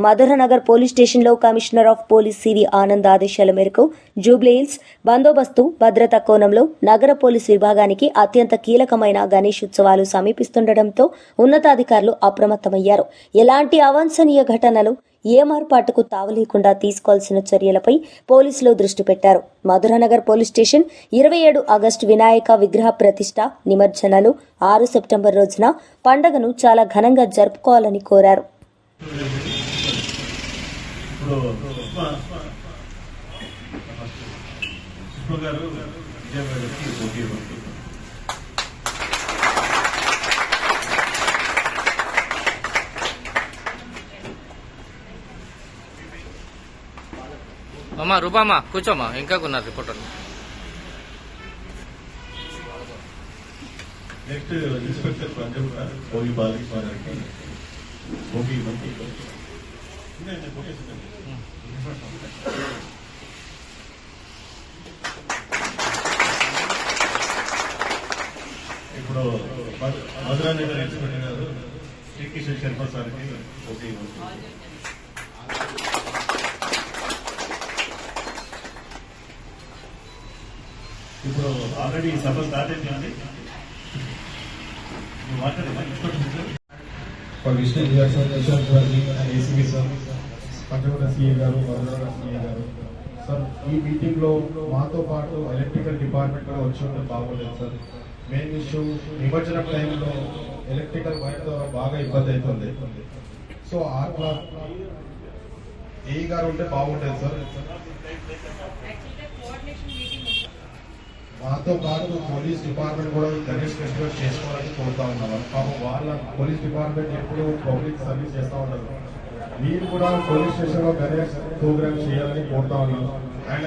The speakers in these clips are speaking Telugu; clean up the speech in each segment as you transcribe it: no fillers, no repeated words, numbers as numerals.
మధురనగర్ పోలీస్ స్టేషన్లో commissioner of police CV Anand ఆదేశాల మేరకు జూబ్లీహిల్స్ బందోబస్తు భద్రతా కోణంలో నగర పోలీస్ విభాగానికి అత్యంత కీలకమైన గణేష్ ఉత్సవాలు సమీపిస్తుండటంతో ఉన్నతాధికారులు అప్రమత్తమయ్యారు. ఎలాంటి అవాంఛనీయ ఘటనలు ఏమార్పాటుకు తావలేకుండా తీసుకోవాల్సిన చర్యలపై పోలీసులు దృష్టి పెట్టారు. Madhura Nagar police station 27 August Vinayaka విగ్రహ ప్రతిష్ఠ నిమజ్జనాలు 6 సెప్టెంబర్ రోజున పండుగను చాలా ఘనంగా జరుపుకోవాలని కోరారు. అమ్మా రూపమ్మా కూర్చోమ్మా, ఇంకా కొన్నారు రిపోర్టర్. నెక్స్ట్ ఇన్స్పెక్టర్ పోయి బాలిక ఇప్పుడు మధురానగర్ ఇన్స్పెక్టర్ గారు శ్రీకిషన్ శర్మ సార్కి ఓకే. ఇప్పుడు ఆల్రెడీ సభ స్టార్ట్ అయింది. ఏసీబీ సార్, పంచగొండ సిఏ గారు, వరదరాజ సిఏ గారు సార్, ఈ మీటింగ్ లో మాతో పాటు ఎలక్ట్రికల్ డిపార్ట్మెంట్ కూడా వచ్చి ఉంటే బాగుండేది సార్. మెయిన్ ఇష్యూ నిమజ్జనం టైంలో ఎలక్ట్రికల్ వైర్ బాగా ఇబ్బంది అవుతుంది. సో అట్లా ఏ గారు ఉంటే బాగుండేది సార్. మాతో పాటు పోలీస్ డిపార్ట్మెంట్ కూడా గణేష్ ఫెస్టివల్ చేసుకోవాలని కోరుతా ఉన్నాం. పాపం వాళ్ళ పోలీస్ డిపార్ట్మెంట్ ఎప్పుడు పబ్లిక్ సర్వీస్ చేస్తూ ఉంటారు. మీరు కూడా పోలీస్ స్టేషన్ లో గణేష్ ప్రోగ్రామ్ చేయాలని కోరుతా ఉన్నాను. And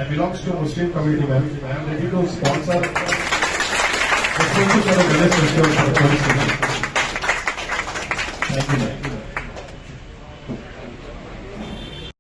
I belongs to Muslim community ma'am. I'm ready to sponsor Ganesh festival police station.